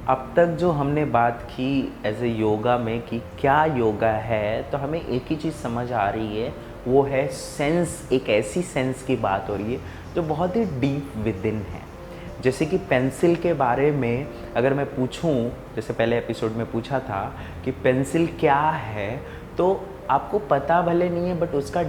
अब तक जो हमने बात की एज ए योगा में कि क्या योगा है, तो हमें एक ही चीज़ समझ आ रही है, वो है सेंस। एक ऐसी सेंस की बात हो रही है जो बहुत ही डीप विद इन है। जैसे कि पेंसिल के बारे में अगर मैं पूछूं, जैसे पहले एपिसोड में पूछा था कि पेंसिल क्या है, तो आपको पता भले नहीं है, बट उसका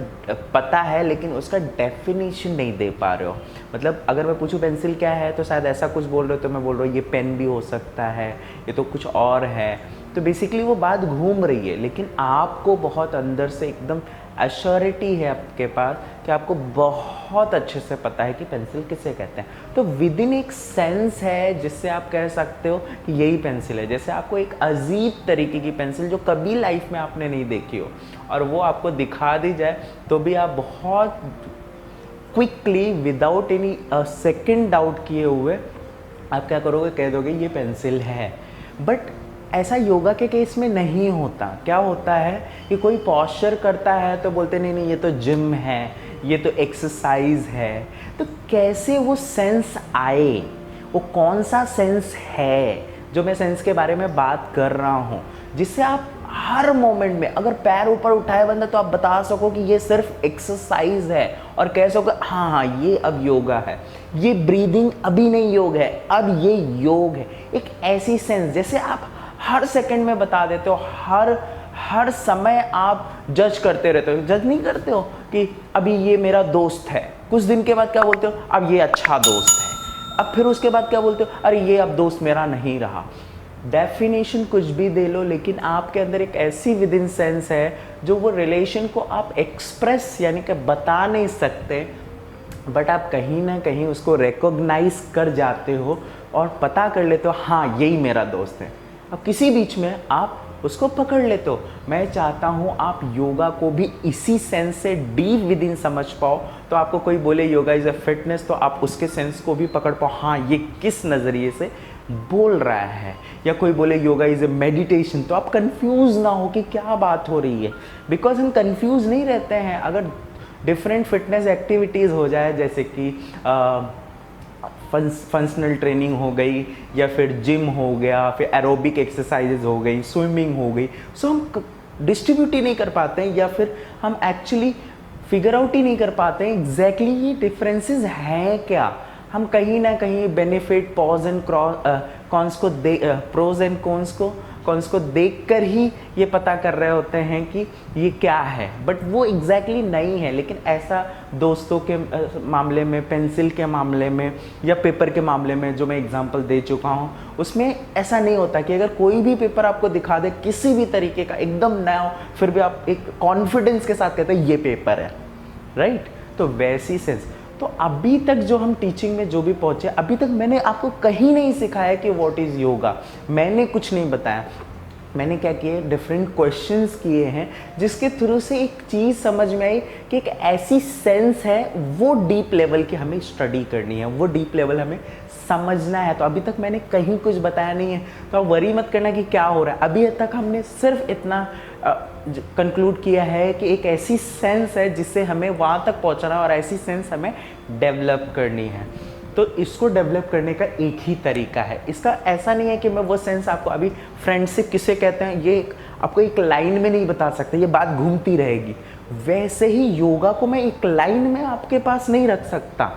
पता है, लेकिन उसका डेफिनेशन नहीं दे पा रहे हो। मतलब अगर मैं पूछूं पेंसिल क्या है, तो शायद ऐसा कुछ बोल रहे हो, तो मैं बोल रहा हूँ ये पेन भी हो सकता है, ये तो कुछ और है। तो बेसिकली वो बात घूम रही है, लेकिन आपको बहुत अंदर से एकदम एश्योरिटी है आपके पास कि आपको बहुत अच्छे से पता है कि पेंसिल किसे कहते हैं। तो विद इन एक सेंस है जिससे आप कह सकते हो कि यही पेंसिल है। जैसे आपको एक अजीब तरीके की पेंसिल जो कभी लाइफ में आपने नहीं देखी हो, और वो आपको दिखा दी जाए, तो भी आप बहुत quickly without any second doubt किए हुए आप क्या करोगे, कह दोगे ये पेंसिल है। बट ऐसा योगा के केस में नहीं होता। क्या होता है कि कोई पॉस्चर करता है तो बोलते नहीं नहीं ये तो जिम है, ये तो एक्सरसाइज है। तो कैसे वो सेंस आए, वो कौन सा सेंस है जो मैं सेंस के बारे में बात कर रहा हूँ, जिससे आप हर मोमेंट में अगर पैर ऊपर उठाए बंदा तो आप बता सको कि ये सिर्फ एक्सरसाइज है, और कह सको हाँ हाँ ये अब योगा है, ये ब्रीदिंग अभी नहीं योग है, अब ये योग है। एक ऐसी सेंस जैसे आप हर सेकंड में बता देते हो, हर समय आप जज करते रहते हो। जज नहीं करते हो कि अभी ये मेरा दोस्त है, कुछ दिन के बाद क्या बोलते हो, अब ये अच्छा दोस्त है, अब फिर उसके बाद क्या बोलते हो, अरे ये अब दोस्त मेरा नहीं रहा। डेफिनेशन कुछ भी दे लो, लेकिन आपके अंदर एक ऐसी विद इन सेंस है जो वो रिलेशन को आप एक्सप्रेस यानी कि बता नहीं सकते, बट आप कहीं ना कहीं उसको रिकॉग्नाइज कर जाते हो और पता कर लेते हो हाँ यही मेरा दोस्त है। अब किसी बीच में आप उसको पकड़ लेते हो। मैं चाहता हूँ आप योगा को भी इसी सेंस से डीप विद इन समझ पाओ। तो आपको कोई बोले योगा इज़ अ फिटनेस, तो आप उसके सेंस को भी पकड़ पाओ, हाँ ये किस नज़रिए से बोल रहा है। या कोई बोले योगा इज़ अ मेडिटेशन, तो आप कंफ्यूज ना हो कि क्या बात हो रही है। बिकॉज हम कंफ्यूज नहीं रहते हैं। अगर डिफरेंट फिटनेस एक्टिविटीज़ हो जाए, जैसे कि फंक्शनल ट्रेनिंग हो गई, या फिर जिम हो गया, फिर एरोबिक एक्सरसाइजेज हो गई, स्विमिंग हो गई, सो हम डिस्ट्रीब्यूट ही नहीं कर पाते हैं, या फिर हम एक्चुअली फिगर आउट ही नहीं कर पाते हैं एग्जैक्टली ये डिफरेंसेस हैं क्या। हम कहीं ना कहीं बेनिफिट पॉज एंड कॉन्स को प्रोज एंड कॉन्स को देखकर ही ये पता कर रहे होते हैं कि ये क्या है, बट वो एग्जैक्टली नहीं है। लेकिन ऐसा दोस्तों के मामले में, पेंसिल के मामले में, या पेपर के मामले में जो मैं एग्जांपल दे चुका हूँ, उसमें ऐसा नहीं होता कि अगर कोई भी पेपर आपको दिखा दे किसी भी तरीके का एकदम नया हो, फिर भी आप एक कॉन्फिडेंस के साथ कहते हैं ये पेपर है, राइट। तो वैसी सेंस। तो अभी तक जो हम टीचिंग में जो भी पहुंचे, अभी तक मैंने आपको कहीं नहीं सिखाया कि व्हाट इज़ योगा। मैंने कुछ नहीं बताया। मैंने क्या किए, डिफरेंट क्वेश्चंस किए हैं जिसके थ्रू से एक चीज़ समझ में आई कि एक ऐसी सेंस है, वो डीप लेवल की हमें स्टडी करनी है, वो डीप लेवल हमें समझना है। तो अभी तक मैंने कहीं कुछ बताया नहीं है, तो आप वरी मत करना कि क्या हो रहा है। अभी तक हमने सिर्फ इतना कंक्लूड किया है कि एक ऐसी सेंस है जिससे हमें वहाँ तक पहुँचना है, और ऐसी सेंस हमें डेवलप करनी है। तो इसको डेवलप करने का एक ही तरीका है। इसका ऐसा नहीं है कि मैं वो सेंस आपको अभी फ्रेंडशिप किसे कहते हैं ये आपको एक लाइन में नहीं बता सकता, ये बात घूमती रहेगी। वैसे ही योगा को मैं एक लाइन में आपके पास नहीं रख सकता,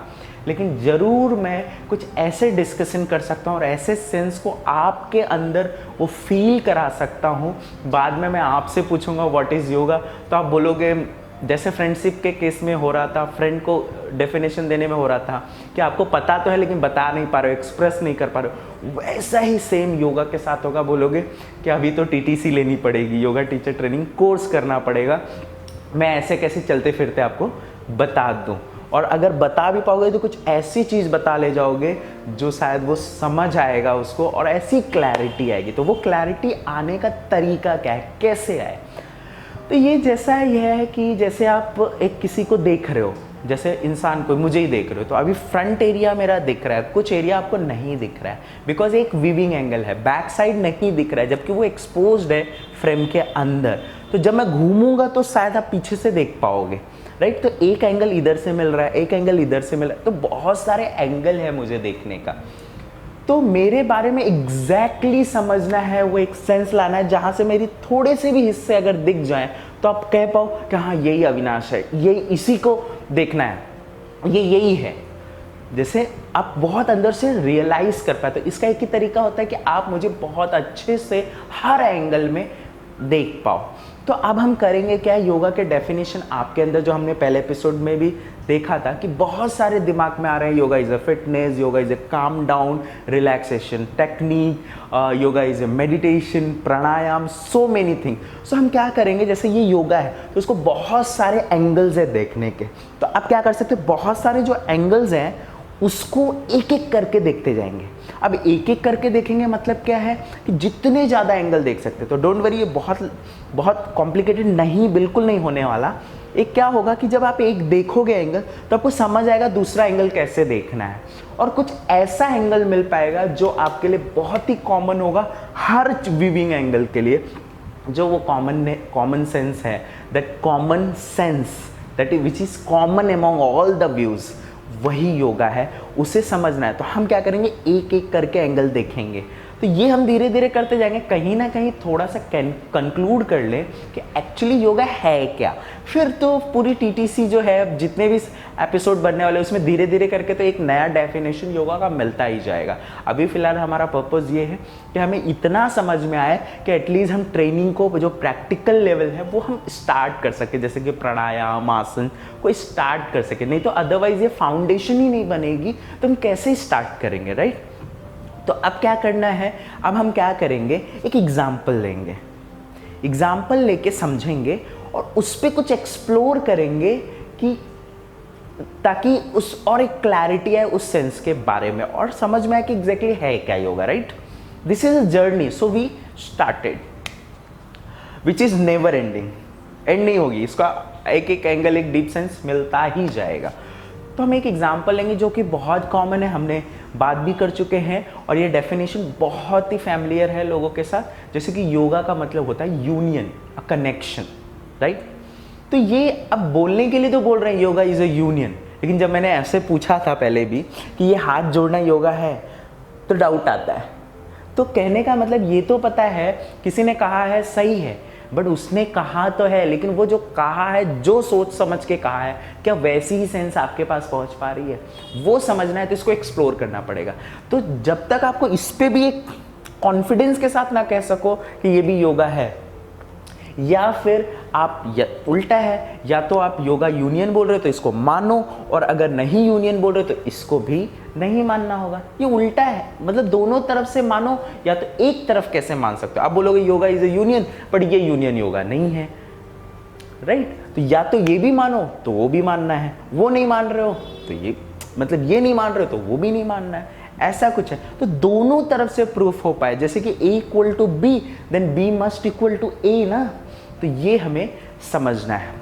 लेकिन ज़रूर मैं कुछ ऐसे डिस्कशन कर सकता हूँ और ऐसे सेंस को आपके अंदर वो फील करा सकता हूँ। बाद में मैं आपसे पूछूंगा व्हाट इज़ योगा, तो आप बोलोगे, जैसे फ्रेंडशिप के केस में हो रहा था, फ्रेंड को डेफिनेशन देने में हो रहा था कि आपको पता तो है लेकिन बता नहीं पा रहे हो, एक्सप्रेस नहीं कर पा रहे हो, वैसा ही सेम योगा के साथ होगा। बोलोगे कि अभी तो टीटीसी लेनी पड़ेगी, योगा टीचर ट्रेनिंग कोर्स करना पड़ेगा, मैं ऐसे कैसे चलते फिरते आपको बता दूं। और अगर बता भी पाओगे तो कुछ ऐसी चीज़ बता ले जाओगे जो शायद वो समझ आएगा उसको, और ऐसी क्लैरिटी आएगी। तो वो क्लैरिटी आने का तरीका क्या है, कैसे आए, तो ये जैसा यह है कि जैसे आप एक किसी को देख रहे हो, जैसे इंसान को, मुझे ही देख रहे हो, तो अभी फ्रंट एरिया मेरा दिख रहा है, कुछ एरिया आपको नहीं दिख रहा है, बिकॉज एक वीविंग एंगल है, बैक साइड नहीं दिख रहा है, जबकि वो एक्सपोज्ड है फ्रेम के अंदर। तो जब मैं घूमूंगा तो शायद आप पीछे से देख पाओगे, राइट। तो एक एंगल इधर से मिल रहा है, एक एंगल इधर से मिल रहा है, तो बहुत सारे एंगल है मुझे देखने का। तो मेरे बारे में एग्जैक्टली समझना है, वो एक सेंस लाना है जहाँ से मेरी थोड़े से भी हिस्से अगर दिख जाएं तो आप कह पाओ कि हाँ यही अविनाश है, यही इसी को देखना है, ये यही है। जैसे आप बहुत अंदर से रियलाइज कर पाए। तो इसका एक ही तरीका होता है कि आप मुझे बहुत अच्छे से हर एंगल में देख पाओ। तो अब हम करेंगे क्या, योगा के डेफिनेशन आपके अंदर जो हमने पहले एपिसोड में भी देखा था कि बहुत सारे दिमाग में आ रहे हैं। Yoga is a fitness, yoga is a calm down relaxation technique, yoga is a meditation, pranayama, so many thing. So हम क्या करेंगे, जैसे ये योगा है तो उसको बहुत सारे एंगल्स है देखने के। तो आप क्या कर सकते हो, बहुत सारे जो एंगल्स हैं उसको एक एक करके देखते जाएंगे। अब एक एक करके देखेंगे मतलब क्या है कि जितने ज़्यादा एंगल देख सकते। तो डोंट वरी, ये बहुत कॉम्प्लिकेटेड नहीं, बिल्कुल नहीं होने वाला। एक क्या होगा कि जब आप एक देखोगे एंगल तो आपको समझ आएगा दूसरा एंगल कैसे देखना है, और कुछ ऐसा एंगल मिल पाएगा जो आपके लिए बहुत ही कॉमन होगा हर व्यूइंग एंगल के लिए, जो वो कॉमन सेंस है, that common sense that which is common among all the views, वही योगा है, उसे समझना है। तो हम क्या करेंगे, एक एक करके एंगल देखेंगे। तो ये हम धीरे धीरे करते जाएंगे, कहीं ना कहीं थोड़ा सा कंक्लूड कर लें कि एक्चुअली योगा है क्या। फिर तो पूरी टीटीसी जो है, जितने भी एपिसोड बनने वाले उसमें धीरे धीरे करके तो एक नया डेफिनेशन योगा का मिलता ही जाएगा। अभी फिलहाल हमारा पर्पस ये है कि हमें इतना समझ में आए कि एटलीस्ट हम ट्रेनिंग को जो प्रैक्टिकल लेवल है वो हम स्टार्ट कर सके, जैसे कि प्राणायाम, आसन को स्टार्ट कर सके। नहीं तो अदरवाइज ये फाउंडेशन ही नहीं बनेगी तो हम कैसे स्टार्ट करेंगे, राइट। तो अब क्या करना है, अब हम क्या करेंगे, एक एग्जाम्पल लेंगे, एग्जाम्पल लेके समझेंगे और उस पर कुछ एक्सप्लोर करेंगे कि ताकि उस और एक क्लैरिटी आए उस सेंस के बारे में और समझ में आए कि एग्जैक्टली है क्या yoga, right. This is a journey, so we started which is never ending, and नहीं होगी, इसका एक एक एंगल एक डीप सेंस मिलता ही जाएगा। तो हम एक एग्जाम्पल लेंगे जो कि बहुत कॉमन है, हमने बात भी कर चुके हैं और ये डेफिनेशन बहुत ही फैमिलियर है लोगों के साथ। जैसे कि योगा का मतलब होता है यूनियन, अ कनेक्शन, राइट। तो ये अब बोलने के लिए तो बोल रहे हैं योगा इज़ अ यूनियन, लेकिन जब मैंने ऐसे पूछा था पहले भी कि ये हाथ जोड़ना योगा है तो डाउट आता है। तो कहने का मतलब ये तो पता है, किसी ने कहा है सही है, बट उसने कहा तो है, लेकिन वो जो कहा है, जो सोच समझ के कहा है, क्या वैसी ही सेंस आपके पास पहुंच पा रही है, वो समझना है। तो इसको एक्सप्लोर करना पड़ेगा। तो जब तक आपको इस पे भी एक कॉन्फिडेंस के साथ ना कह सको कि ये भी योगा है, या फिर आप उल्टा है, या तो आप योगा यूनियन बोल रहे हो तो इसको मानो, और अगर नहीं यूनियन बोल रहे हो तो इसको भी नहीं मानना होगा। ये उल्टा है, मतलब दोनों तरफ से मानो, या तो एक तरफ कैसे मान सकते हो। आप बोलोगे yoga is a union, but ये यूनियन योगा नहीं है, राइट। तो या तो ये भी मानो तो वो भी मानना है, वो नहीं मान रहे हो तो ये, मतलब ये नहीं मान रहे हो तो वो भी नहीं मानना है, ऐसा कुछ है। तो दोनों तरफ से प्रूफ हो पाए, जैसे कि A equal to B then B must equal to A ना। तो ये हमें समझना है।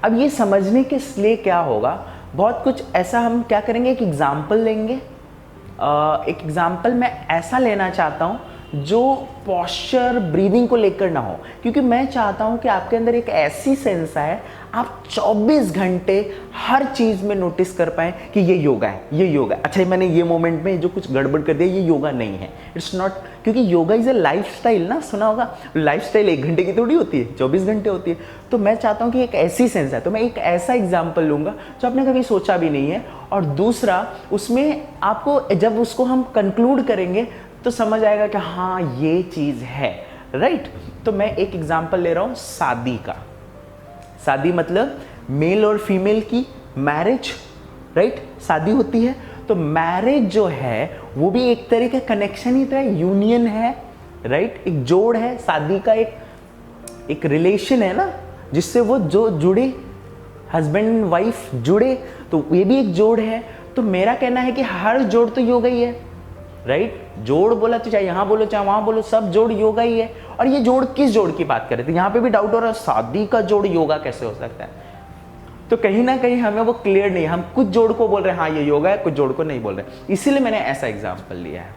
अब ये समझने के लिए क्या होगा, बहुत कुछ ऐसा हम क्या करेंगे, एक एग्जाम्पल लेंगे। एक एग्जाम्पल मैं ऐसा लेना चाहता हूँ जो पॉस्चर, ब्रीदिंग को लेकर ना हो, क्योंकि मैं चाहता हूँ कि आपके अंदर एक ऐसी सेंस आए, आप 24 घंटे हर चीज़ में नोटिस कर पाएँ कि ये योगा है, ये योगा है। अच्छा, मैंने ये मोमेंट में जो कुछ गड़बड़ कर दिया, ये योगा नहीं है, इट्स नॉट, क्योंकि yoga is a life style ना, सुना होगा। लाइफ स्टाइल 1 घंटे की थोड़ी होती है, 24 घंटे होती है। तो मैं चाहता हूँ कि एक ऐसी सेंस है, तो मैं एक ऐसा एग्जाम्पल लूँगा जो आपने कभी सोचा भी नहीं है। और दूसरा, उसमें आपको जब उसको हम कंक्लूड करेंगे तो समझ आएगा कि हाँ ये चीज़ है, राइट। तो मैं एक एग्जाम्पल ले रहा हूँ शादी का। शादी मतलब मेल और फीमेल की मैरिज, राइट, शादी होती है। तो मैरिज जो है वो भी एक तरह का कनेक्शन ही तो है, यूनियन है, राइट, एक जोड़ है। शादी का एक रिलेशन है ना, जिससे वो जो जुड़े, हस्बैंड एंड वाइफ जुड़े, तो ये भी एक जोड़ है। तो मेरा कहना है कि हर जोड़ तो योगा ही है, राइट। जोड़ बोला तो चाहे यहाँ बोलो चाहे वहाँ बोलो, सब जोड़ योगा ही है। और ये जोड़ किस जोड़ की बात करें, तो यहाँ पे भी डाउट हो रहा है, शादी का जोड़ योगा कैसे हो सकता है। तो कहीं ना कहीं हमें वो क्लियर नहीं है, हम कुछ जोड़ को बोल रहे हैं हाँ ये योगा है, कुछ जोड़ को नहीं बोल रहे, इसीलिए मैंने ऐसा एग्जाम्पल लिया है।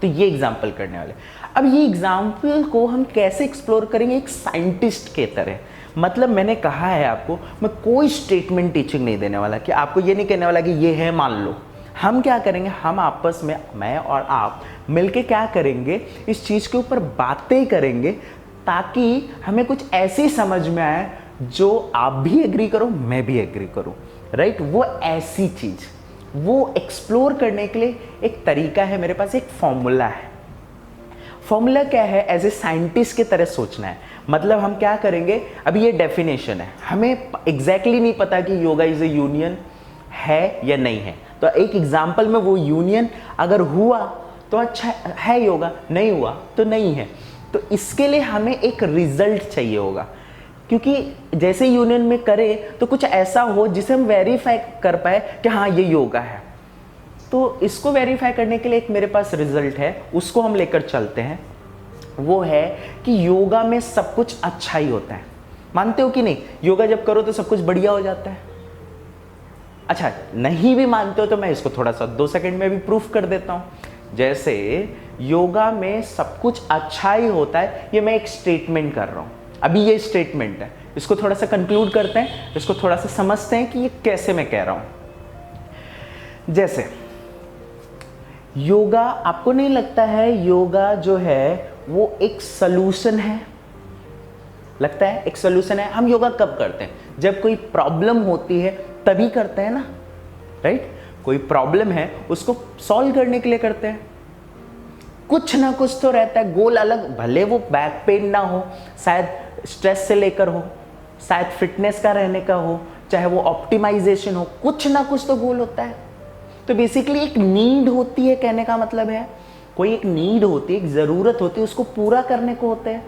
तो ये एग्जाम्पल करने वाले। अब ये एग्जाम्पल को हम कैसे एक्सप्लोर करेंगे, एक साइंटिस्ट के तरह। मतलब मैंने कहा है आपको, मैं कोई स्टेटमेंट टीचिंग नहीं देने वाला, कि आपको ये नहीं कहने वाला कि ये है मान लो। हम क्या करेंगे, हम आपस में, मैं और आप मिलके क्या करेंगे, इस चीज़ के ऊपर बातें करेंगे ताकि हमें कुछ ऐसी समझ में आए जो आप भी एग्री करो, मैं भी एग्री करूं, राइट। वो ऐसी चीज़, वो एक्सप्लोर करने के लिए एक तरीका है मेरे पास, एक फॉर्मूला है। फॉर्मूला क्या है, एज ए साइंटिस्ट की तरह सोचना है। मतलब हम क्या करेंगे, अभी ये डेफिनेशन है, हमें एग्जैक्टली नहीं पता कि योगा इज ए यूनियन है या नहीं है। तो एक एग्जाम्पल में वो यूनियन अगर हुआ तो अच्छा है योगा, नहीं हुआ तो नहीं है। तो इसके लिए हमें एक रिजल्ट चाहिए होगा, क्योंकि जैसे यूनियन में करें तो कुछ ऐसा हो जिसे हम वेरीफाई कर पाए कि हाँ ये योगा है। तो इसको वेरीफाई करने के लिए एक मेरे पास रिजल्ट है, उसको हम लेकर चलते हैं। वो है कि योगा में सब कुछ अच्छा ही होता है। मानते हो कि नहीं, योगा जब करो तो सब कुछ बढ़िया हो जाता है। अच्छा, नहीं भी मानते हो तो मैं इसको थोड़ा सा 2 सेकंड में भी प्रूफ कर देता हूं। जैसे योगा में सब कुछ अच्छा ही होता है, ये मैं एक स्टेटमेंट कर रहा हूं। अभी ये स्टेटमेंट है, इसको थोड़ा सा कंक्लूड करते हैं, इसको थोड़ा सा समझते हैं कि ये कैसे मैं कह रहा हूं। जैसे योगा, आपको नहीं लगता है योगा जो है वो एक सलूशन है? लगता है एक सलूशन है। हम योगा कब करते हैं, जब कोई प्रॉब्लम होती है तभी करते हैं ना, राइट। कोई प्रॉब्लम है उसको सॉल्व करने के लिए करते हैं। कुछ ना कुछ तो रहता है गोल अलग, भले वो बैक पेन ना हो, शायद स्ट्रेस से लेकर हो, शायद फिटनेस का रहने का हो, चाहे वो ऑप्टिमाइजेशन हो, कुछ ना कुछ तो गोल होता है। तो बेसिकली एक नीड होती है, कहने का मतलब है कोई एक नीड होती है, एक ज़रूरत होती है, उसको पूरा करने को होता है।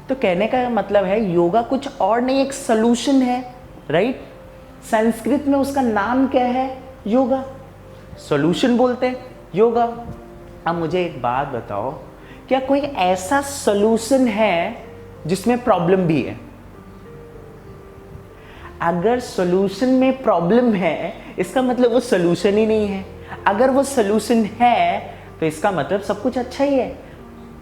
तो कहने का मतलब है योगा कुछ और नहीं, एक सलूशन है, राइट। संस्कृत में उसका नाम क्या है, योगा, सॉल्यूशन बोलते हैं योगा। अब मुझे एक बात बताओ, क्या कोई ऐसा सॉल्यूशन है जिसमें प्रॉब्लम भी है? अगर सॉल्यूशन में प्रॉब्लम है इसका मतलब वो सॉल्यूशन ही नहीं है। अगर वो सॉल्यूशन है तो इसका मतलब सब कुछ अच्छा ही है।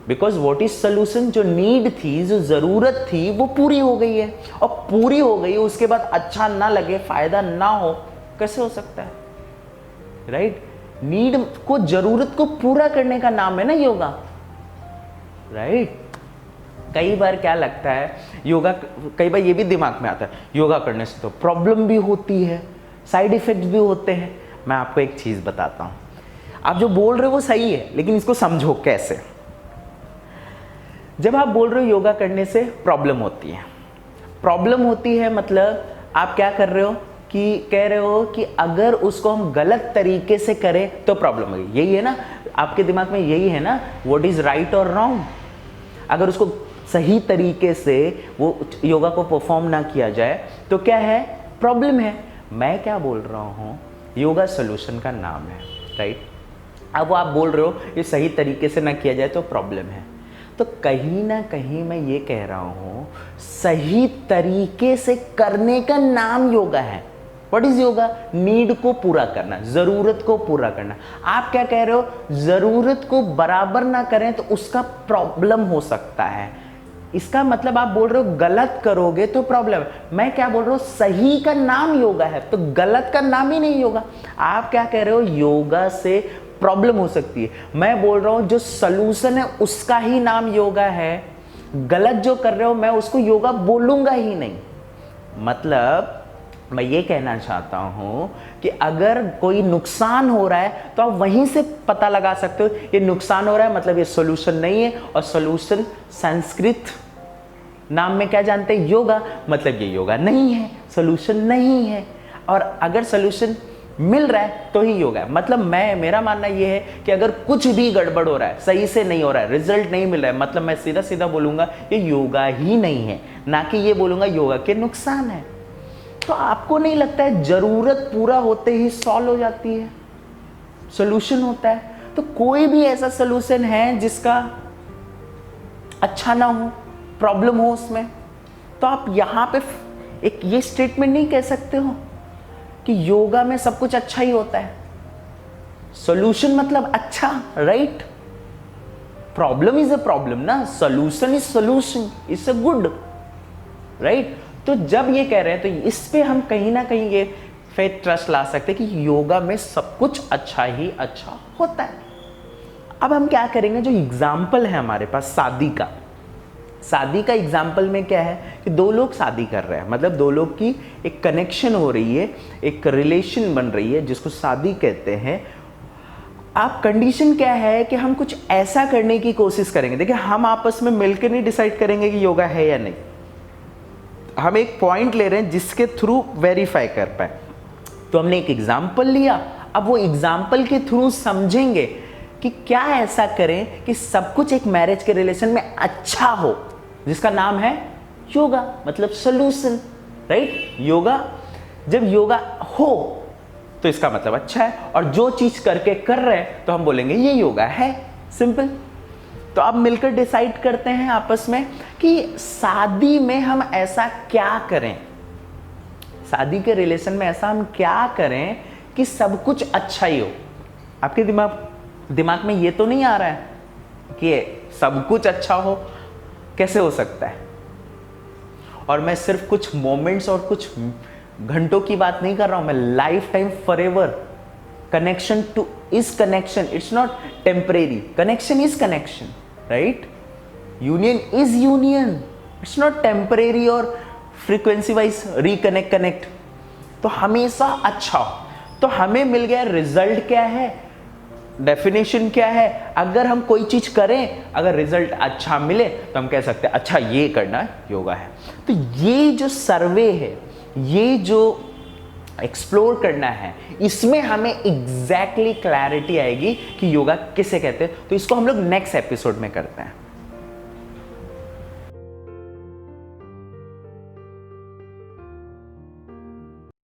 बिकॉज व्हाट इज सॉल्यूशन, जो नीड थी, जो जरूरत थी, वो पूरी हो गई है। और पूरी हो गई, उसके बाद अच्छा ना लगे, फायदा ना हो, कैसे हो सकता है, राइट। नीड को, जरूरत को पूरा करने का नाम है ना योगा, राइट। कई बार क्या लगता है योगा, कई बार ये भी दिमाग में आता है योगा करने से तो प्रॉब्लम भी होती है, साइड इफेक्ट्स भी होते हैं। मैं आपको एक चीज बताता हूं, आप जो बोल रहे हो वो सही है, लेकिन इसको समझो कैसे। जब आप बोल रहे हो योगा करने से प्रॉब्लम होती है, प्रॉब्लम होती है मतलब आप क्या कर रहे हो कि कह रहे हो कि अगर उसको हम गलत तरीके से करें तो प्रॉब्लम होगी। यही है ना आपके दिमाग में, यही है ना व्हाट इज राइट और रॉन्ग। अगर उसको सही तरीके से वो योगा को परफॉर्म ना किया जाए तो क्या है, प्रॉब्लम है। मैं क्या बोल रहा हूँ, योगा सॉल्यूशन का नाम है, राइट। अब आप बोल रहे हो ये सही तरीके से ना किया जाए तो प्रॉब्लम है। तो कहीं ना कहीं मैं ये कह रहा हूँ सही तरीके से करने का नाम योगा है। व्हाट इज योगा, नीड को पूरा करना, जरूरत को पूरा करना। आप क्या कह रहे हो, जरूरत को बराबर ना करें तो उसका प्रॉब्लम हो सकता है। इसका मतलब आप बोल रहे हो गलत करोगे तो प्रॉब्लम है। मैं क्या बोल रहा हूँ, सही का नाम योगा है तो गलत का नाम ही नहीं योगा। आप क्या कह रहे हो, योगा से प्रॉब्लम हो सकती है। मैं बोल रहा हूं जो सलूशन है उसका ही नाम योगा है। गलत जो कर रहे हो मैं उसको योगा बोलूंगा ही नहीं। मतलब मैं ये कहना चाहता हूं कि अगर कोई नुकसान हो रहा है तो आप वहीं से पता लगा सकते हो ये नुकसान हो रहा है, मतलब ये सॉल्यूशन नहीं है। और सॉल्यूशन संस्कृत नाम में क्या जानते हैं, योगा, मतलब ये योगा नहीं है, सॉल्यूशन नहीं है। और अगर सॉल्यूशन मिल रहा है तो ही योगा है। मतलब मेरा मानना ये है कि अगर कुछ भी गड़बड़ हो रहा है, सही से नहीं हो रहा है, रिजल्ट नहीं मिल रहा है, मतलब मैं सीधा सीधा बोलूंगा ये योगा ही नहीं है, ना कि ये बोलूंगा योगा के नुकसान है। तो आपको नहीं लगता है जरूरत पूरा होते ही सॉल्व हो जाती है, सॉल्यूशन होता है? तो कोई भी ऐसा सॉल्यूशन है जिसका अच्छा ना हो, प्रॉब्लम हो उसमें, तो आप यहां पे एक ये स्टेटमेंट नहीं कह सकते हो कि योगा में सब कुछ अच्छा ही होता है। सॉल्यूशन मतलब अच्छा, right. Problem is a problem ना, solution is solution, is a good, right. तो जब ये कह रहे हैं तो इस पे हम कहीं ना कहीं ये फेथ ट्रस्ट ला सकते हैं कि योगा में सब कुछ अच्छा ही अच्छा होता है। अब हम क्या करेंगे, जो एग्जाम्पल है हमारे पास शादी का एग्जाम्पल में क्या है कि दो लोग शादी कर रहे हैं, मतलब दो लोग की एक कनेक्शन हो रही है, एक रिलेशन बन रही है, जिसको शादी कहते हैं। आप कंडीशन क्या है कि हम कुछ ऐसा करने की कोशिश करेंगे। देखिए, हम आपस में मिलकर नहीं डिसाइड करेंगे कि योगा है या नहीं, हम एक पॉइंट ले रहे हैं जिसके थ्रू वेरीफाई कर पाए। तो हमने एक एग्जाम्पल लिया, अब वो एग्जाम्पल के थ्रू समझेंगे कि क्या ऐसा करें कि सब कुछ एक मैरिज के रिलेशन में अच्छा हो, जिसका नाम है योगा, मतलब सॉल्यूशन, राइट। योगा, जब योगा हो तो इसका मतलब अच्छा है, और जो चीज करके कर रहे हैं तो हम बोलेंगे ये योगा है, सिंपल। तो अब मिलकर डिसाइड करते हैं आपस में कि शादी में हम ऐसा क्या करें, शादी के रिलेशन में ऐसा हम क्या करें कि सब कुछ अच्छा ही हो। आपके दिमाग में ये तो नहीं आ रहा है कि सब कुछ अच्छा हो, कैसे हो सकता है। और मैं सिर्फ कुछ मोमेंट्स और कुछ घंटों की बात नहीं कर रहा हूं, मैं life time forever connection two is connection, it's not temporary, connection is connection, right. Union is union, it's not temporary और फ्रीक्वेंसी वाइज रिकनेक्ट कनेक्ट। तो हमेशा अच्छा हो। तो हमें मिल गया रिजल्ट क्या है, डेफिनेशन क्या है। अगर हम कोई चीज करें, अगर रिजल्ट अच्छा मिले तो हम कह सकते हैं अच्छा ये करना योगा है। तो ये जो सर्वे है, ये जो एक्सप्लोर करना है, इसमें हमें एग्जैक्टली क्लैरिटी आएगी कि योगा किसे कहते हैं। तो इसको हम लोग नेक्स्ट एपिसोड में करते हैं।